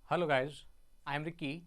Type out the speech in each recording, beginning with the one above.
Hello guys, I am Ricky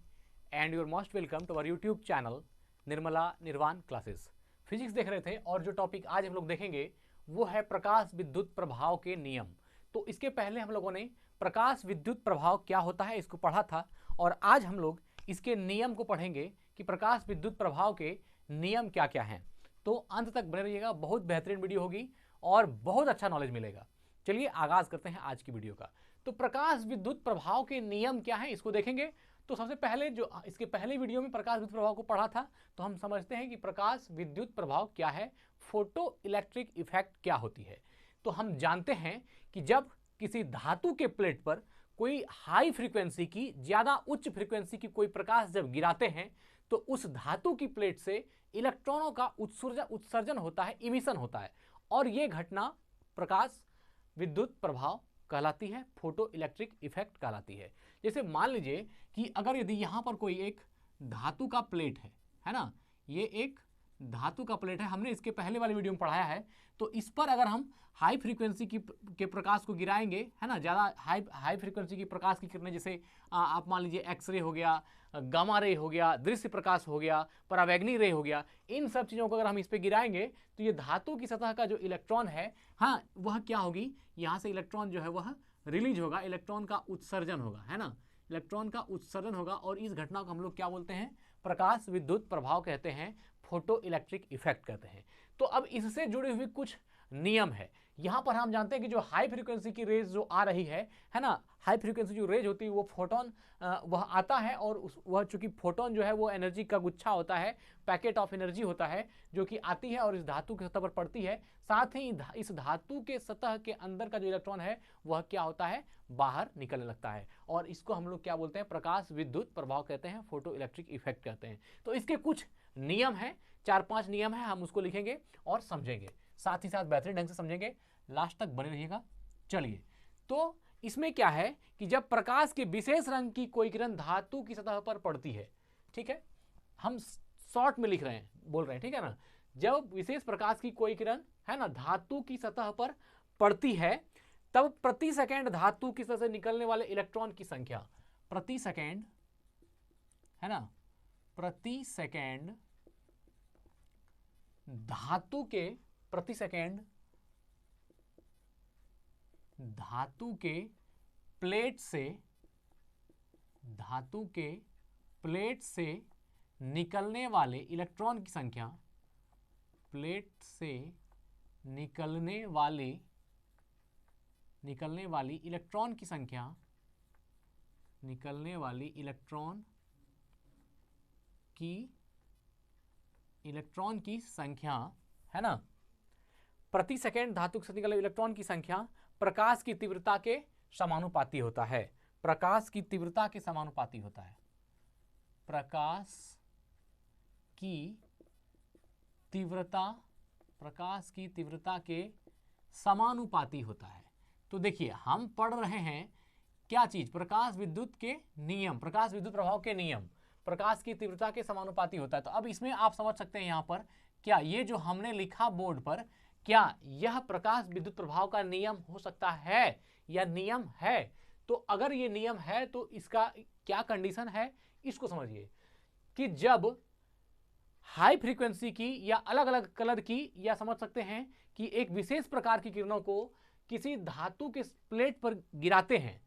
and you are most welcome to our YouTube channel Nirmala निर्वाण classes. Physics देख रहे थे और जो टॉपिक आज हम लोग देखेंगे वो है प्रकाश विद्युत प्रभाव के नियम। तो इसके पहले हम लोगों ने प्रकाश विद्युत प्रभाव क्या होता है इसको पढ़ा था और आज हम लोग इसके नियम को पढ़ेंगे कि प्रकाश विद्युत प्रभाव के नियम क्या क्या हैं। तो अंत तक बने रहिएगा, बहुत बेहतरीन वीडियो होगी और बहुत अच्छा नॉलेज मिलेगा। चलिए आगाज करते हैं आज की वीडियो का। तो प्रकाश विद्युत प्रभाव के नियम क्या हैं इसको देखेंगे। तो सबसे पहले जो इसके पहले वीडियो में प्रकाश विद्युत प्रभाव को पढ़ा था तो हम समझते हैं कि प्रकाश विद्युत प्रभाव क्या है, फोटो इलेक्ट्रिक इफेक्ट क्या होती है। तो हम जानते हैं कि जब किसी धातु के प्लेट पर कोई हाई फ्रीक्वेंसी की, ज्यादा उच्च फ्रीक्वेंसी की कोई प्रकाश जब गिराते हैं तो उस धातु की प्लेट से इलेक्ट्रॉनों का उत्सर्जन होता है, इमिशन होता है, और यह घटना प्रकाश विद्युत प्रभाव कहलाती है, फोटो इलेक्ट्रिक इफेक्ट कहलाती है। जैसे मान लीजिए कि अगर यदि यहां पर कोई एक धातु का प्लेट है ना, ये एक धातु का प्लेट है, हमने इसके पहले वाले वीडियो में पढ़ाया है। तो इस पर अगर हम हाई फ्रीक्वेंसी के प्रकाश को गिराएंगे, है ना, ज़्यादा हाई फ्रीक्वेंसी की प्रकाश की किरणें, जैसे आप मान लीजिए एक्सरे हो गया, गामा रे हो गया, दृश्य प्रकाश हो गया, परावैंगनी रे हो गया, इन सब चीज़ों को अगर हम इस पर गिराएंगे तो ये धातु की सतह का जो इलेक्ट्रॉन है, हाँ, वह क्या होगी, यहाँ से इलेक्ट्रॉन जो है वह रिलीज होगा, इलेक्ट्रॉन का उत्सर्जन होगा, है ना, इलेक्ट्रॉन का उत्सर्जन होगा। और इस घटना को हम लोग क्या बोलते हैं, प्रकाश विद्युत प्रभाव कहते हैं, फोटो इलेक्ट्रिक इफेक्ट कहते हैं। तो अब इससे जुड़े हुए कुछ नियम है। यहां पर हम जानते हैं कि जो हाई फ्रीक्वेंसी की रेज जो आ रही है ना, हाई फ्रीक्वेंसी जो रेज होती है वो फोटोन वह आता है, और वह चूंकि फोटोन जो है वो एनर्जी का गुच्छा होता है, पैकेट ऑफ एनर्जी होता है, जो कि आती है और इस धातु की सतह पर पड़ती है। साथ ही इस धातु के सतह के अंदर का जो इलेक्ट्रॉन है वह क्या होता है, बाहर निकलने लगता है, और इसको हम लोग क्या बोलते हैं, प्रकाश विद्युत प्रभाव कहते हैं, फोटो इलेक्ट्रिक इफेक्ट कहते हैं। तो इसके कुछ नियम है, 4-5 नियम है, हम उसको लिखेंगे और समझेंगे, साथ ही साथ बेहतरीन ढंग से समझेंगे, लास्ट तक बने रहिएगा। चलिए, तो इसमें क्या है कि जब प्रकाश के विशेष रंग की कोई किरण धातु की सतह पर पड़ती है, ठीक है, हम शॉर्ट में लिख रहे हैं, बोल रहे हैं, ठीक है ना, जब विशेष प्रकाश की कोई किरण, है ना, धातु की सतह पर पड़ती है तब प्रति सेकेंड धातु की सतह से निकलने वाले इलेक्ट्रॉन की संख्या, प्रति सेकेंड, है ना, प्रति सेकेंड धातु के, प्रति सेकेंड धातु के प्लेट से, धातु के प्लेट से निकलने वाले इलेक्ट्रॉन की संख्या, प्लेट से निकलने वाली इलेक्ट्रॉन की संख्या, निकलने वाली इलेक्ट्रॉन की संख्या, है ना, प्रति सेकेंड धातु से निकलने इलेक्ट्रॉन की संख्या प्रकाश की तीव्रता के समानुपाती होता है, प्रकाश की तीव्रता के समानुपाती होता है, प्रकाश की तीव्रता के समानुपाती होता है। तो देखिए, हम पढ़ रहे हैं क्या चीज, प्रकाश विद्युत के नियम, प्रकाश विद्युत प्रभाव के नियम, प्रकाश की तीव्रता के समानुपाती होता है। तो अब इसमें आप समझ सकते हैं यहां पर, क्या ये जो हमने लिखा बोर्ड पर, क्या यह प्रकाश विद्युत प्रभाव का नियम हो सकता है या नियम है? तो अगर ये नियम है तो इसका क्या कंडीशन है, इसको समझिए कि जब हाई फ्रीक्वेंसी की या अलग अलग कलर की, या समझ सकते हैं कि एक विशेष प्रकार की किरणों को किसी धातु के प्लेट पर गिराते हैं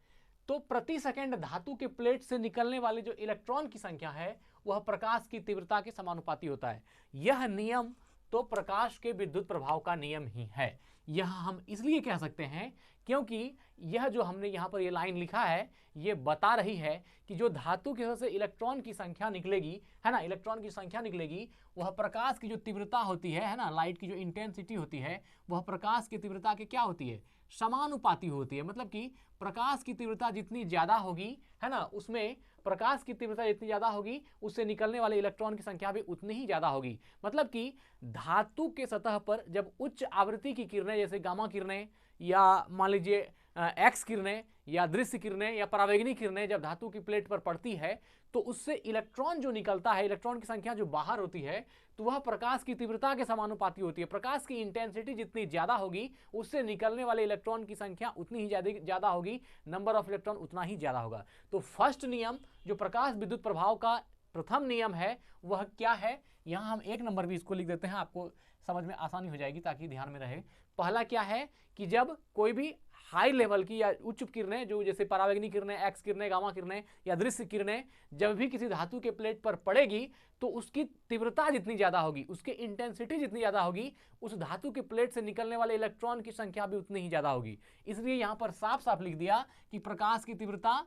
तो प्रति सेकंड धातु के प्लेट से निकलने वाले जो इलेक्ट्रॉन की संख्या है वह प्रकाश की तीव्रता के समानुपाती होता है। यह नियम तो प्रकाश के विद्युत प्रभाव का नियम ही है। यह हम इसलिए कह सकते हैं क्योंकि यह जो हमने यहां पर यह लाइन लिखा है यह बता रही है कि जो धातु की वजह से इलेक्ट्रॉन की संख्या निकलेगी, है ना, इलेक्ट्रॉन की संख्या निकलेगी, वह प्रकाश की जो तीव्रता होती है ना, लाइट की जो इंटेंसिटी होती है वह प्रकाश की तीव्रता के क्या होती है, समानुपाती होती है। मतलब कि प्रकाश की तीव्रता जितनी ज्यादा होगी, है ना, उसमें प्रकाश की तीव्रता जितनी ज्यादा होगी उससे निकलने वाले इलेक्ट्रॉन की संख्या भी उतनी ही ज्यादा होगी। मतलब कि धातु के सतह पर जब उच्च आवृत्ति की किरणें, जैसे गामा किरणें या मान लीजिए एक्स किरणें, या दृश्य किरणें या परावैंगनी किरणें जब धातु की प्लेट पर पड़ती है तो उससे इलेक्ट्रॉन जो निकलता है, इलेक्ट्रॉन की संख्या जो बाहर होती है, तो वह प्रकाश की तीव्रता के समानुपाती होती है। प्रकाश की इंटेंसिटी जितनी ज्यादा होगी उससे निकलने वाले इलेक्ट्रॉन की संख्या उतनी ही ज्यादा होगी, नंबर ऑफ इलेक्ट्रॉन उतना ही ज्यादा होगा। तो फर्स्ट नियम जो प्रकाश विद्युत प्रभाव का प्रथम नियम है वह क्या है, यहां हम 1 नंबर भी इसको लिख देते हैं, आपको समझ में आसानी हो जाएगी ताकि ध्यान में रहे। पहला क्या है कि जब कोई भी हाई लेवल की या उच्च किरणें जो जैसे परावैंगनी किरणें, एक्स किरणें, गामा किरणें या दृश्य किरणें जब भी किसी धातु के प्लेट पर पड़ेगी तो उसकी तीव्रता जितनी ज्यादा होगी, उसकी इंटेंसिटी जितनी ज्यादा होगी, उस धातु के प्लेट से निकलने वाले इलेक्ट्रॉन की संख्या भी उतनी ही ज्यादा होगी। इसलिए यहां पर साफ साफ लिख दिया कि प्रकाश की तीव्रता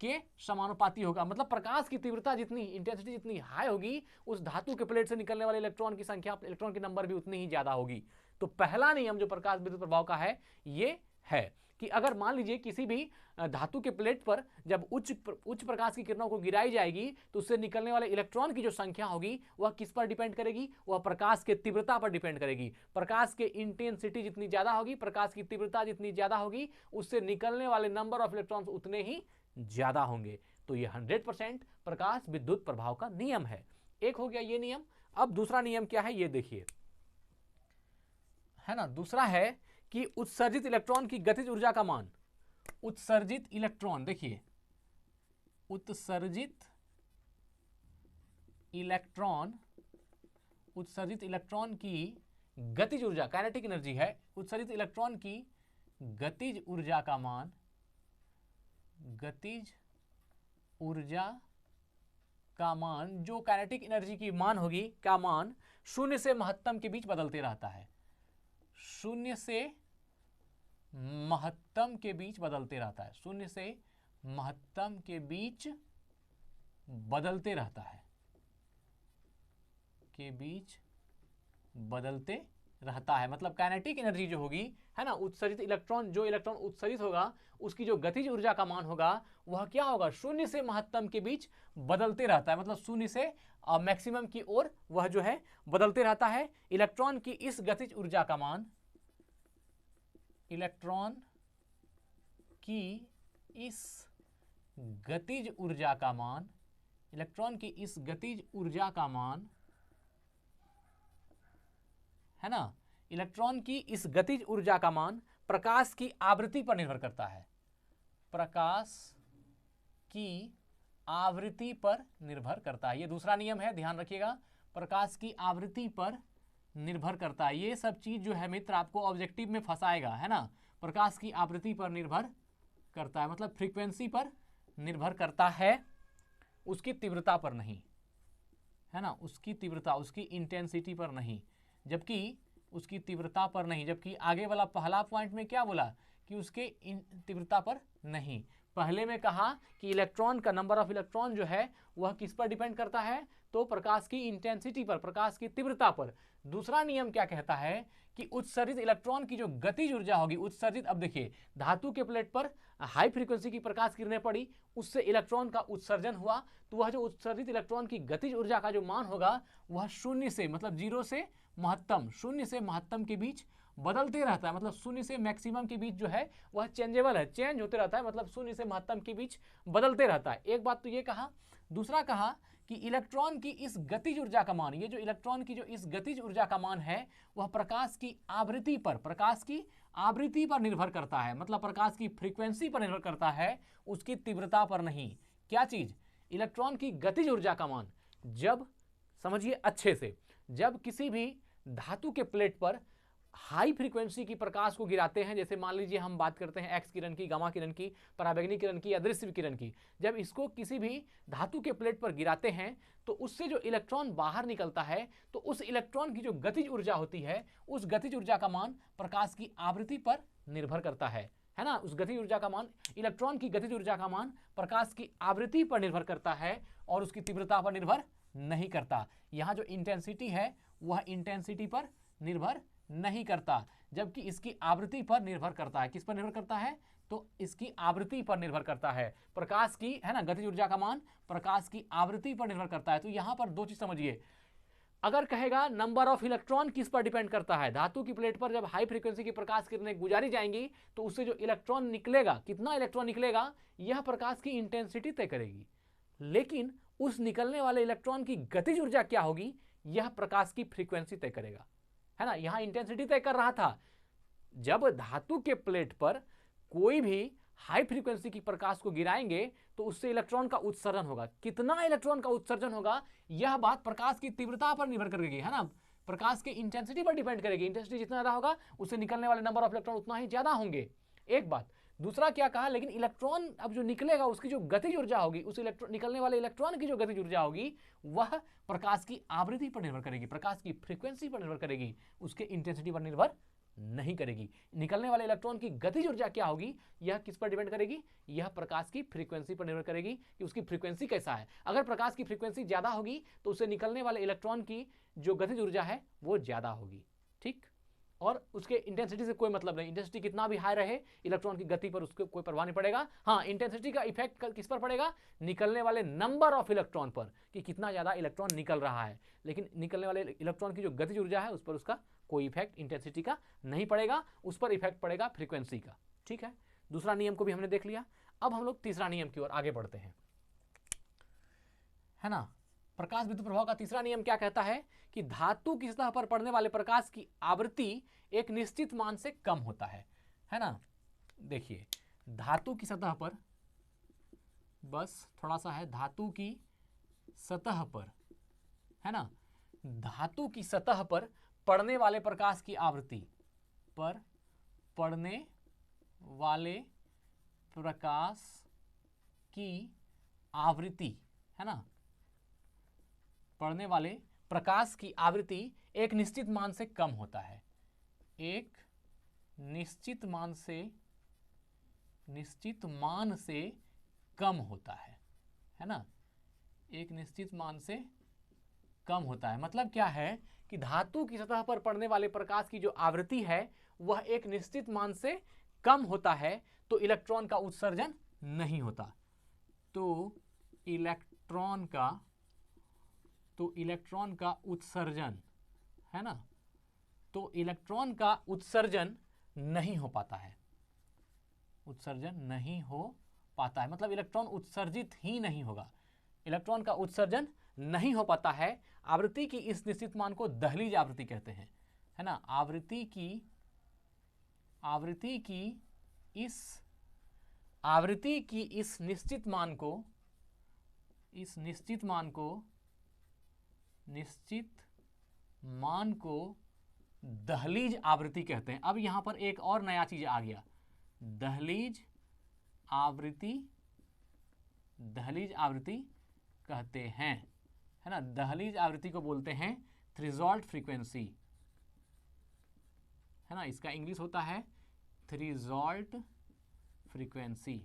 के समानुपाती होगा। मतलब प्रकाश की तीव्रता जितनी, इंटेंसिटी जितनी हाई होगी, उस धातु के प्लेट से निकलने वाले इलेक्ट्रॉन की संख्या, इलेक्ट्रॉन की नंबर भी उतनी ही ज्यादा होगी। तो पहला नियम जो प्रकाश विद्युत प्रभाव का है ये है कि अगर मान लीजिए किसी भी धातु के प्लेट पर जब उच्च प्रकाश की किरणों को गिराई जाएगी तो उससे निकलने वाले इलेक्ट्रॉन की जो संख्या होगी वह किस पर डिपेंड करेगी, वह प्रकाश के तीव्रता पर डिपेंड करेगी। प्रकाश के इंटेंसिटी जितनी ज्यादा होगी, प्रकाश की तीव्रता जितनी ज्यादा होगी, उससे निकलने वाले नंबर ऑफ इलेक्ट्रॉन्स उतने ही ज्यादा होंगे। तो ये 100% प्रकाश विद्युत प्रभाव का नियम है। एक हो गया ये नियम। अब दूसरा नियम क्या है ये देखिए, है ना। दूसरा है कि उत्सर्जित इलेक्ट्रॉन की गतिज ऊर्जा का मान। उत्सर्जित इलेक्ट्रॉन, देखिए उत्सर्जित इलेक्ट्रॉन की गतिज ऊर्जा, काइनेटिक एनर्जी है, उत्सर्जित इलेक्ट्रॉन की गतिज ऊर्जा का मान, गतिज ऊर्जा का मान जो काइनेटिक एनर्जी की मान होगी, का मान 0 से महत्तम के बीच बदलते रहता है। 0 से महत्तम के बीच बदलते रहता है, 0 से महत्तम के बीच बदलते रहता है, के बीच बदलते रहता है। मतलब काइनेटिक एनर्जी जो होगी, है ना, उत्सर्जित इलेक्ट्रॉन, जो इलेक्ट्रॉन उत्सर्जित होगा उसकी जो गतिज ऊर्जा का मान होगा वह क्या होगा, 0 से महत्तम के बीच बदलते रहता है। मतलब 0 से मैक्सिमम की ओर वह जो है बदलते रहता है। इलेक्ट्रॉन की इस गतिज ऊर्जा का मान, इलेक्ट्रॉन की इस गतिज ऊर्जा का मान, इलेक्ट्रॉन की इस गतिज ऊर्जा का मान, है ना, इलेक्ट्रॉन की इस गतिज ऊर्जा का मान प्रकाश की आवृत्ति पर निर्भर करता है। प्रकाश की आवृत्ति पर निर्भर करता है। ये दूसरा नियम है, ध्यान रखिएगा, प्रकाश की आवृत्ति पर निर्भर करता है। ये सब चीज जो है मित्र आपको ऑब्जेक्टिव में फंसाएगा, है ना। प्रकाश की आवृत्ति पर निर्भर करता है मतलब फ्रीक्वेंसी पर निर्भर करता है, उसकी तीव्रता पर नहीं, है ना, उसकी तीव्रता, उसकी इंटेंसिटी पर नहीं, जबकि उसकी तीव्रता पर नहीं। जबकि आगे वाला पहला पॉइंट में क्या बोला कि उसके तीव्रता पर नहीं। पहले में कहा कि इलेक्ट्रॉन का, नंबर ऑफ इलेक्ट्रॉन जो है वह किस पर डिपेंड करता है, तो प्रकाश की इंटेंसिटी पर, प्रकाश की तीव्रता पर। दूसरा नियम क्या कहता है कि उत्सर्जित इलेक्ट्रॉन की जो गतिज ऊर्जा होगी, उत्सर्जित, अब देखिए धातु के प्लेट पर हाई फ्रीक्वेंसी की प्रकाश किरणें पड़ी, उससे इलेक्ट्रॉन का उत्सर्जन हुआ, तो वह जो उत्सर्जित इलेक्ट्रॉन की गतिज ऊर्जा का जो मान होगा वह 0 से, मतलब 0 से महत्तम, 0 से महत्तम के बीच बदलते रहता है। मतलब 0 से मैक्सिमम के बीच जो है वह चेंजेबल है, चेंज होते रहता है, मतलब 0 से महत्तम के बीच बदलते रहता है। एक बात तो ये कहा। दूसरा कहा कि इलेक्ट्रॉन की इस गतिज ऊर्जा का मान, ये जो इलेक्ट्रॉन की जो इस गतिज ऊर्जा का मान है वह प्रकाश की आवृत्ति पर, प्रकाश की आवृत्ति पर निर्भर करता है। मतलब प्रकाश की फ्रीक्वेंसी पर निर्भर करता है, उसकी तीव्रता पर नहीं। क्या चीज, इलेक्ट्रॉन की गतिज ऊर्जा का मान। जब, समझिए अच्छे से, जब किसी भी धातु के प्लेट पर हाई फ्रीक्वेंसी की प्रकाश को गिराते हैं, जैसे मान लीजिए हम बात करते हैं एक्स किरण की, गामा किरण की, पराबैंगनी किरण की या दृश्य किरण की, जब इसको किसी भी धातु के प्लेट पर गिराते हैं तो उससे जो इलेक्ट्रॉन बाहर निकलता है, तो उस इलेक्ट्रॉन की जो गतिज ऊर्जा होती है, उस गतिज ऊर्जा का मान प्रकाश की आवृत्ति पर निर्भर करता है ना। उस गतिज ऊर्जा का मान, इलेक्ट्रॉन की गतिज ऊर्जा का मान प्रकाश की आवृत्ति पर निर्भर करता है और उसकी तीव्रता पर निर्भर नहीं करता। यहाँ जो इंटेंसिटी है वह इंटेंसिटी पर निर्भर नहीं करता, जबकि इसकी आवृत्ति पर निर्भर करता है। किस पर निर्भर करता है, तो इसकी आवृत्ति पर निर्भर करता है। प्रकाश की, है ना, गतिज ऊर्जा का मान प्रकाश की आवृत्ति पर निर्भर करता है। तो यहां पर दो चीज समझिए, अगर कहेगा नंबर ऑफ इलेक्ट्रॉन किस पर डिपेंड करता है, धातु की प्लेट पर जब हाई फ्रीक्वेंसी की प्रकाश किरणें गुजारी जाएंगी तो उससे जो इलेक्ट्रॉन निकलेगा, कितना इलेक्ट्रॉन निकलेगा, यह प्रकाश की इंटेंसिटी तय करेगी। लेकिन उस निकलने वाले इलेक्ट्रॉन की गतिज ऊर्जा क्या होगी, यह प्रकाश की फ्रीक्वेंसी तय करेगा, है ना। यहां इंटेंसिटी तय कर रहा था। जब धातु के प्लेट पर कोई भी हाई फ्रीक्वेंसी की प्रकाश को गिराएंगे तो उससे इलेक्ट्रॉन का उत्सर्जन होगा। कितना इलेक्ट्रॉन का उत्सर्जन होगा, यह बात प्रकाश की तीव्रता पर निर्भर करेगी, है ना, प्रकाश के इंटेंसिटी पर डिपेंड करेगी। इंटेंसिटी जितना ज्यादा होगा उससे निकलने वाले नंबर ऑफ इलेक्ट्रॉन उतना ही ज्यादा होंगे, एक बात। दूसरा क्या कहा, लेकिन इलेक्ट्रॉन अब जो निकलेगा उसकी जो गतिज ऊर्जा होगी, उस निकलने वाले इलेक्ट्रॉन की जो गतिज ऊर्जा होगी वह प्रकाश की आवृत्ति पर निर्भर करेगी, प्रकाश की फ्रीक्वेंसी पर निर्भर करेगी, उसके इंटेंसिटी पर निर्भर नहीं करेगी। निकलने वाले इलेक्ट्रॉन की गतिज ऊर्जा क्या होगी, यह किस पर डिपेंड करेगी, यह प्रकाश की फ्रीक्वेंसी पर निर्भर करेगी कि उसकी फ्रीक्वेंसी कैसा है। अगर प्रकाश की फ्रीक्वेंसी ज्यादा होगी तो उससे निकलने वाले इलेक्ट्रॉन की जो गतिज ऊर्जा है वो ज्यादा होगी, ठीक। और उसके इंटेंसिटी से कोई मतलब नहीं, इंटेंसिटी कितना भी हाई रहे इलेक्ट्रॉन की गति पर उसको कोई परवाह नहीं पड़ेगा। हाँ, इंटेंसिटी का इफेक्ट किस पर पड़ेगा, निकलने वाले नंबर ऑफ इलेक्ट्रॉन पर, कि कितना ज्यादा इलेक्ट्रॉन निकल रहा है। लेकिन निकलने वाले इलेक्ट्रॉन की जो गतिज ऊर्जा है उस पर उसका कोई इफेक्ट इंटेंसिटी का नहीं पड़ेगा, उस पर इफेक्ट पड़ेगा फ्रीक्वेंसी का, ठीक है। दूसरा नियम को भी हमने देख लिया। अब हम लोग तीसरा नियम की ओर आगे बढ़ते हैं, है ना। प्रकाश विद्युत प्रभाव का तीसरा नियम क्या कहता है कि धातु की सतह पर पड़ने वाले प्रकाश की आवृत्ति एक निश्चित मान से कम होता है ना। देखिए, धातु की सतह पर, बस थोड़ा सा है, धातु की सतह पर, है ना, धातु की सतह पर पड़ने वाले प्रकाश की आवृत्ति, पर पड़ने वाले प्रकाश की आवृत्ति, है ना, पड़ने वाले प्रकाश की आवृत्ति एक निश्चित मान से कम होता है, एक निश्चित मान से कम होता है ना, एक निश्चित मान से कम होता है। मतलब क्या है कि धातु की सतह पर पड़ने वाले प्रकाश की जो आवृत्ति है वह एक निश्चित मान से कम होता है, तो इलेक्ट्रॉन का उत्सर्जन नहीं होता, तो इलेक्ट्रॉन का उत्सर्जन, है ना, तो इलेक्ट्रॉन का उत्सर्जन नहीं हो पाता है, उत्सर्जन नहीं हो पाता है, मतलब इलेक्ट्रॉन उत्सर्जित ही नहीं होगा, इलेक्ट्रॉन का उत्सर्जन नहीं हो पाता है। आवृत्ति की इस निश्चित मान को दहलीज आवृत्ति कहते हैं, है ना। आवृत्ति की इस निश्चित मान को दहलीज आवृत्ति कहते हैं। अब यहां पर एक और नया चीज आ गया, दहलीज आवृत्ति कहते हैं, है ना। दहलीज आवृत्ति को बोलते हैं थ्रेशोल्ड फ्रीक्वेंसी, है ना, इसका इंग्लिश होता है थ्रेशोल्ड फ्रीक्वेंसी,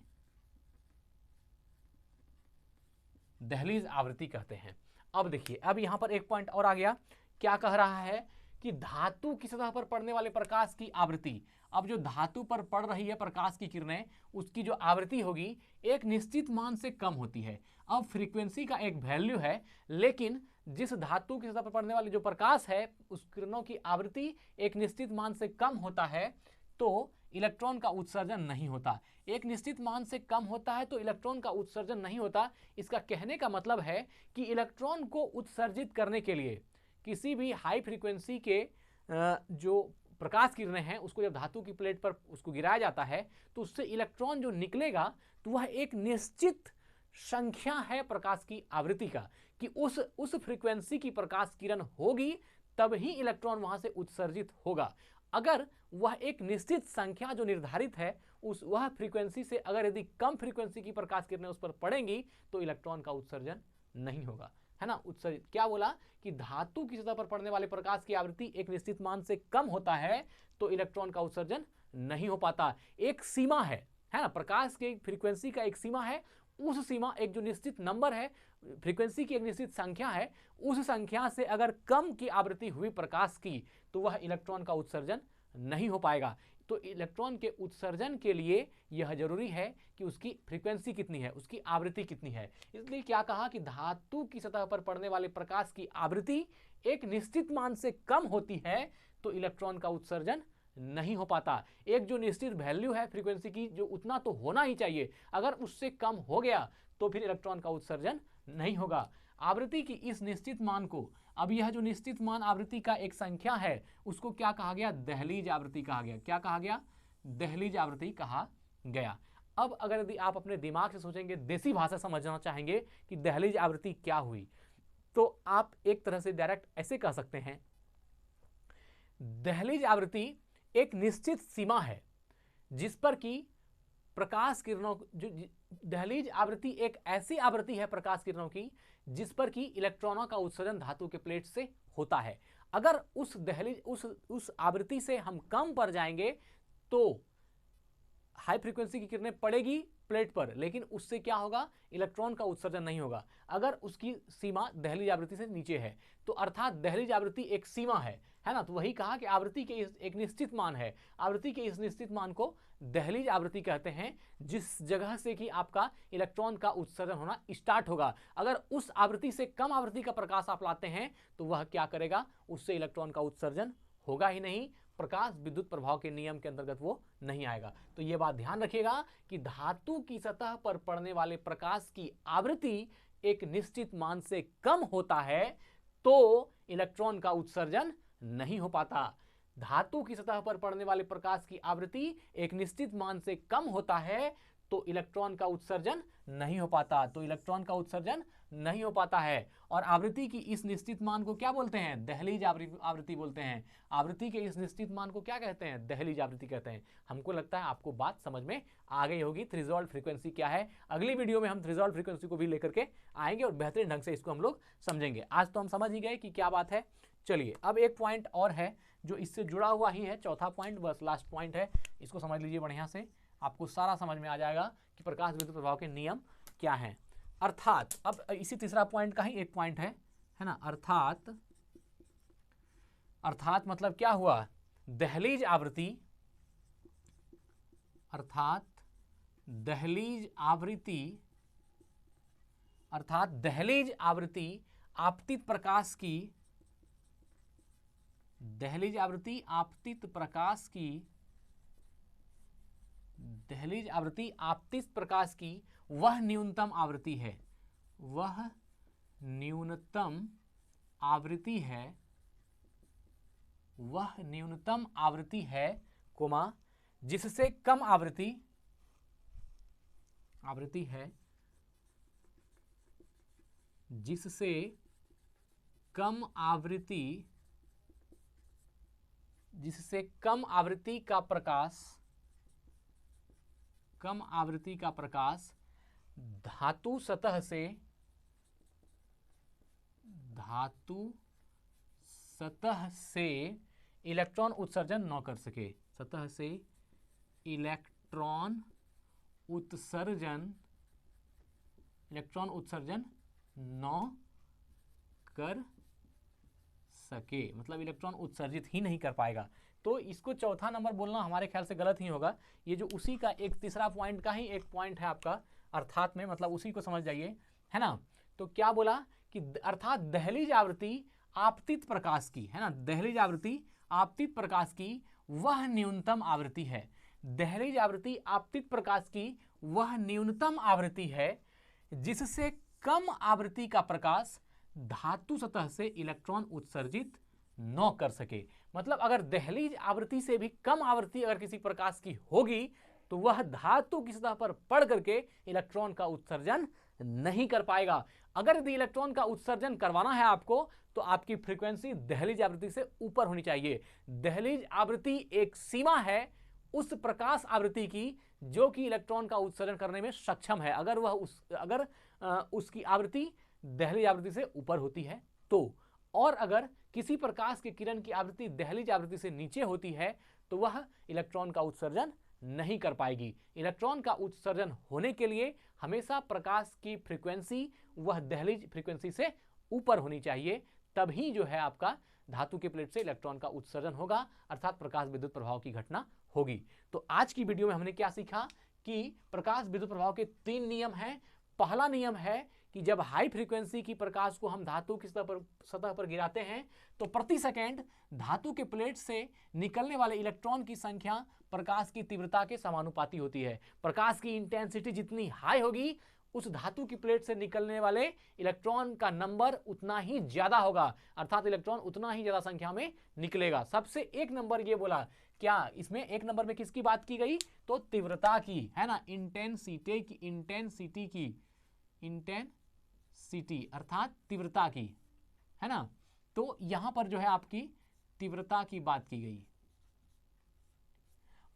दहलीज आवृत्ति कहते हैं। अब देखिए, अब यहां पर एक पॉइंट और आ गया, क्या कह रहा है कि धातु की सतह पर पड़ने वाले प्रकाश की आवृत्ति, अब जो धातु पर पड़ रही है प्रकाश की किरणें, उसकी जो आवृत्ति होगी एक निश्चित मान से कम होती है। अब फ्रीक्वेंसी का एक वैल्यू है, लेकिन जिस धातु की सतह पर पड़ने वाली जो प्रकाश है उस किरणों की आवृत्ति एक निश्चित मान से कम होता है, तो इलेक्ट्रॉन का उत्सर्जन नहीं होता। एक निश्चित मान से कम होता है तो इलेक्ट्रॉन का उत्सर्जन नहीं होता। इसका कहने का मतलब है कि इलेक्ट्रॉन को उत्सर्जित करने के लिए किसी भी हाई फ्रीक्वेंसी के जो प्रकाश किरणें हैं उसको जब धातु की प्लेट पर उसको गिराया जाता है तो उससे इलेक्ट्रॉन जो निकलेगा तो वह एक निश्चित संख्या है प्रकाश की आवृत्ति का, कि उस फ्रीक्वेंसी की प्रकाश किरण होगी तब ही इलेक्ट्रॉन वहां से उत्सर्जित होगा। अगर वह एक निश्चित संख्या जो निर्धारित है वह फ्रीक्वेंसी से अगर यदि कम फ्रीक्वेंसी की प्रकाश किरणें उस पर पड़ेंगी तो इलेक्ट्रॉन का उत्सर्जन नहीं होगा, है ना। उत्सर्जित क्या बोला कि धातु की सतह पर पड़ने वाले प्रकाश की आवृत्ति एक निश्चित मान से कम होता है तो इलेक्ट्रॉन का उत्सर्जन नहीं हो पाता। एक सीमा है ना, प्रकाश की फ्रीक्वेंसी का एक सीमा है, उस सीमा एक जो निश्चित नंबर है, फ्रीक्वेंसी की एक निश्चित संख्या है, उस संख्या से अगर कम की आवृत्ति हुई प्रकाश की तो वह इलेक्ट्रॉन का उत्सर्जन नहीं हो पाएगा। तो इलेक्ट्रॉन के उत्सर्जन के लिए यह जरूरी है कि उसकी फ्रीक्वेंसी कितनी है, उसकी आवृत्ति कितनी है। इसलिए क्या कहा कि धातु की सतह पर पड़ने वाले प्रकाश की आवृत्ति एक निश्चित मान से कम होती है तो इलेक्ट्रॉन का उत्सर्जन नहीं हो पाता। एक जो निश्चित वैल्यू है फ्रीक्वेंसी की, जो उतना तो होना ही चाहिए, अगर उससे कम हो गया तो फिर इलेक्ट्रॉन का उत्सर्जन नहीं होगा। आवृत्ति की इस निश्चित मान को, अब यह जो निश्चित मान आवृत्ति का एक संख्या है उसको क्या कहा गया, दहलीज आवृत्ति कहा गया। क्या कहा गया, दहलीज आवृत्ति कहा गया। अब अगर यदि आप अपने दिमाग से सोचेंगे, देसी भाषा समझना चाहेंगे कि दहलीज आवृत्ति क्या हुई, तो आप एक तरह से डायरेक्ट ऐसे कह सकते हैं, दहलीज आवृत्ति एक निश्चित सीमा है जिस पर कि प्रकाश किरणों, जो दहलीज आवृत्ति एक ऐसी आवृत्ति है प्रकाश किरणों की जिस पर कि इलेक्ट्रॉनों का उत्सर्जन धातु के प्लेट से होता है। अगर उस दहलीज उस आवृत्ति से हम कम पर जाएंगे तो हाई फ्रीक्वेंसी की किरणें पड़ेगी प्लेट पर, लेकिन उससे क्या होगा, इलेक्ट्रॉन का उत्सर्जन नहीं होगा। अगर उसकी सीमा दहलीज आवृत्ति से नीचे है तो अर्थात दहलीज आवृत्ति एक सीमा है ना। तो वही कहा कि आवृत्ति के एक निश्चित मान है, आवृत्ति के इस निश्चित मान को दहलीज आवृत्ति कहते हैं, जिस जगह से कि आपका इलेक्ट्रॉन का उत्सर्जन होना स्टार्ट होगा। अगर उस आवृत्ति से कम आवृत्ति का प्रकाश आप लाते हैं तो वह क्या करेगा, उससे इलेक्ट्रॉन का उत्सर्जन होगा ही नहीं, प्रकाश विद्युत प्रभाव के नियम के अंतर्गत वो नहीं आएगा। तो यह बात ध्यान रखिएगा कि धातु की सतह पर पड़ने वाले प्रकाश की आवृत्ति एक निश्चित मान से कम होता है तो इलेक्ट्रॉन का उत्सर्जन नहीं हो पाता। धातु की सतह पर पड़ने वाले प्रकाश की आवृत्ति एक निश्चित मान से कम होता है तो इलेक्ट्रॉन का उत्सर्जन नहीं हो पाता, तो इलेक्ट्रॉन का उत्सर्जन नहीं हो पाता है। और आवृत्ति की इस निश्चित मान को क्या बोलते हैं, दहलीज आवृत्ति बोलते हैं। आवृत्ति के इस निश्चित मान को क्या कहते हैं, दहलीज आवृत्ति कहते हैं। हमको लगता है आपको बात समझ में आ गई होगी। थ्रेशोल्ड फ्रीक्वेंसी क्या है, अगली वीडियो में हम थ्रेशोल्ड फ्रीक्वेंसी को भी लेकर के आएंगे और बेहतरीन ढंग से इसको हम लोग समझेंगे। आज तो हम समझ ही गए कि क्या बात है। चलिए अब एक पॉइंट और है जो इससे जुड़ा हुआ ही है, चौथा पॉइंट, बस लास्ट पॉइंट है, इसको समझ लीजिए बढ़िया से, आपको सारा समझ में आ जाएगा कि प्रकाश विद्युत प्रभाव के नियम क्या हैं। अर्थात अब इसी तीसरा पॉइंट का ही एक पॉइंट है ना। अर्थात मतलब क्या हुआ, दहलीज आवृत्ति, अर्थात दहलीज आवृत्ति आपतित प्रकाश की, दहलीज आवृत्ति आपतित प्रकाश की वह न्यूनतम आवृत्ति है, वह न्यूनतम आवृत्ति है, कोमा, जिससे कम आवृत्ति है, जिससे कम आवृत्ति का प्रकाश धातु सतह से इलेक्ट्रॉन उत्सर्जन न कर सके, सतह से इलेक्ट्रॉन उत्सर्जन न कर सके, मतलब इलेक्ट्रॉन उत्सर्जित ही नहीं कर पाएगा। तो इसको चौथा नंबर बोलना हमारे ख्याल से गलत ही होगा। ये जो उसी का एक तीसरा पॉइंट का ही एक पॉइंट है आपका अर्थात में, मतलब उसी को समझ जाइए, है ना। तो क्या बोला कि अर्थात दहलीज आवृत्ति आपतित प्रकाश की, है ना, दहलीज आवृत्ति आपतित प्रकाश की वह न्यूनतम आवृत्ति है, दहलीज आवृत्ति आपतित प्रकाश की वह न्यूनतम आवृत्ति है जिससे कम आवृत्ति का प्रकाश धातु सतह से इलेक्ट्रॉन उत्सर्जित न कर सके। मतलब अगर दहलीज आवृत्ति से भी कम आवृत्ति अगर किसी प्रकाश की होगी तो वह धातु की सतह पर पड़ करके इलेक्ट्रॉन का उत्सर्जन नहीं कर पाएगा। अगर यदि इलेक्ट्रॉन का उत्सर्जन करवाना है आपको तो आपकी फ्रीक्वेंसी दहलीज आवृत्ति से ऊपर होनी चाहिए। दहलीज आवृत्ति एक सीमा है उस प्रकाश आवृत्ति की जो कि इलेक्ट्रॉन का उत्सर्जन करने में सक्षम है। अगर उसकी आवृत्ति दहलीज आवृत्ति से ऊपर होती है तो, और अगर किसी प्रकाश की किरण की आवृत्ति दहलीज आवृत्ति से नीचे होती है तो वह इलेक्ट्रॉन का उत्सर्जन नहीं कर पाएगी। इलेक्ट्रॉन का उत्सर्जन होने के लिए हमेशा प्रकाश की फ्रीक्वेंसी वह दहलीज फ्रीक्वेंसी से ऊपर होनी चाहिए, तभी जो है आपका धातु के प्लेट से इलेक्ट्रॉन का उत्सर्जन होगा, अर्थात प्रकाश विद्युत प्रभाव की घटना होगी। तो आज की वीडियो में हमने क्या सीखा कि प्रकाश विद्युत प्रभाव के 3 नियम हैं। पहला नियम है कि जब हाई फ्रीक्वेंसी की प्रकाश को हम धातु की सतह पर गिराते हैं तो प्रति सेकंड धातु के प्लेट से निकलने वाले इलेक्ट्रॉन की संख्या प्रकाश की तीव्रता के समानुपाती होती है। प्रकाश की इंटेंसिटी जितनी हाई होगी उस धातु की प्लेट से निकलने वाले इलेक्ट्रॉन का नंबर उतना ही ज्यादा होगा, अर्थात इलेक्ट्रॉन उतना ही ज्यादा संख्या में निकलेगा। सबसे एक नंबर ये बोला, क्या इसमें एक नंबर में किसकी बात की गई? तो तीव्रता की, है ना, इंटेंसिटी अर्थात तीव्रता की, है ना। तो यहां पर जो है आपकी तीव्रता की बात की गई।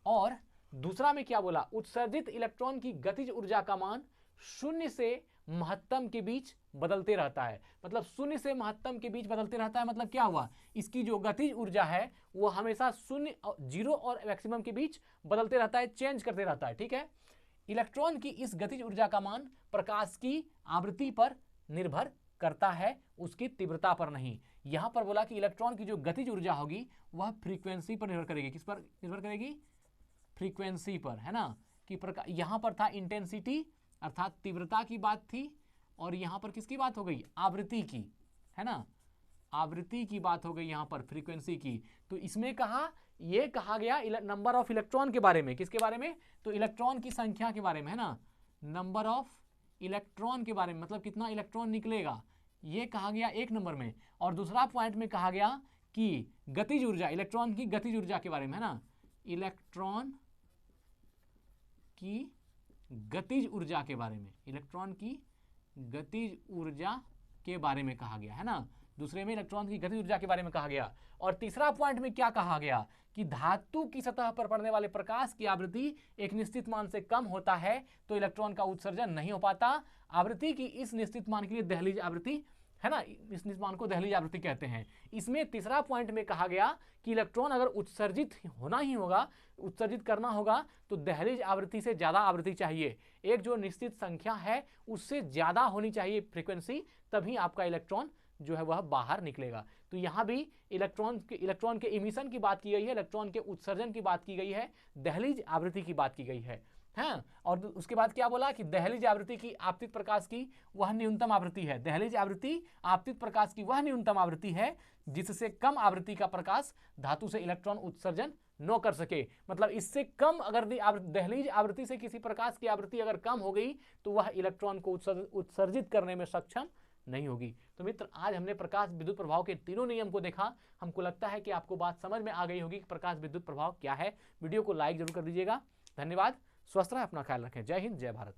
और दूसरा में क्या बोला? उत्सर्जित इलेक्ट्रॉन की गतिज ऊर्जा का मान शून्य से महत्तम के बीच बदलते रहता है। मतलब शून्य से महत्तम के बीच बदलते रहता है, मतलब क्या हुआ? इसकी जो गतिज ऊर्जा है वो हमेशा शून्य, जीरो और मैक्सिमम के बीच बदलते रहता है, चेंज करते रहता है, ठीक है। इलेक्ट्रॉन की इस गतिज ऊर्जा का मान प्रकाश की आवृत्ति पर निर्भर करता है, उसकी तीव्रता पर नहीं। यहां पर बोला कि इलेक्ट्रॉन की जो गतिज ऊर्जा होगी वह फ्रीक्वेंसी पर निर्भर करेगी। किस पर निर्भर करेगी? फ्रीक्वेंसी पर, है ना। कि यहां पर था इंटेंसिटी अर्थात तीव्रता की बात थी, और यहां पर किसकी बात हो गई? आवृत्ति की, है ना, आवृत्ति की बात हो गई यहां पर, फ्रीक्वेंसी की। तो इसमें ये कहा गया नंबर ऑफ इलेक्ट्रॉन के बारे में। किसके बारे में? तो इलेक्ट्रॉन की संख्या के बारे में, है ना, नंबर ऑफ इलेक्ट्रॉन के बारे में, मतलब कितना इलेक्ट्रॉन निकलेगा, ये कहा गया एक नंबर में। और दूसरा पॉइंट में कहा गया कि गतिज ऊर्जा, इलेक्ट्रॉन की गतिज ऊर्जा के बारे में, है ना, इलेक्ट्रॉन की गतिज ऊर्जा के बारे में, इलेक्ट्रॉन की गतिज ऊर्जा के बारे में कहा गया, है ना। दूसरे में इलेक्ट्रॉन की गतिज ऊर्जा के बारे में कहा गया। और तीसरा पॉइंट में क्या कहा गया कि धातु की सतह पर पड़ने वाले प्रकाश की आवृत्ति एक निश्चित मान से कम होता है तो इलेक्ट्रॉन का उत्सर्जन नहीं हो पाता। आवृत्ति की इस निश्चित मान के लिए दहलीज आवृत्ति, है ना, इस निश्चित मान को दहलीज आवृत्ति कहते हैं। इसमें तीसरा पॉइंट में कहा गया कि इलेक्ट्रॉन अगर उत्सर्जित होना ही होगा, उत्सर्जित करना होगा, तो दहलीज आवृत्ति से ज्यादा आवृत्ति चाहिए। एक जो निश्चित संख्या है उससे ज्यादा होनी चाहिए फ्रीक्वेंसी, तभी आपका इलेक्ट्रॉन जो है वह बाहर निकलेगा। तो यहां भी इलेक्ट्रॉन के इमिशन की बात की गई है, इलेक्ट्रॉन के उत्सर्जन की बात की गई है, दहलीज आवृत्ति की बात की गई है। हाँ, और उसके बाद क्या बोला कि दहलीज आवृत्ति की आपतित प्रकाश की वह न्यूनतम आवृत्ति है। दहलीज आवृत्ति आपतित प्रकाश की वह न्यूनतम आवृत्ति है जिससे कम आवृत्ति का प्रकाश धातु से इलेक्ट्रॉन उत्सर्जन न कर सके। मतलब इससे कम अगर दहलीज आवृत्ति से किसी प्रकाश की आवृत्ति अगर कम हो गई तो वह इलेक्ट्रॉन को उत्सर्जित करने में सक्षम नहीं होगी। तो मित्र, आज हमने प्रकाश विद्युत प्रभाव के तीनों नियम को देखा। हमको लगता है कि आपको बात समझ में आ गई होगी कि प्रकाश विद्युत प्रभाव क्या है। वीडियो को लाइक जरूर कर दीजिएगा। धन्यवाद। स्वस्थ रहें, अपना ख्याल रखें। जय हिंद, जय भारत।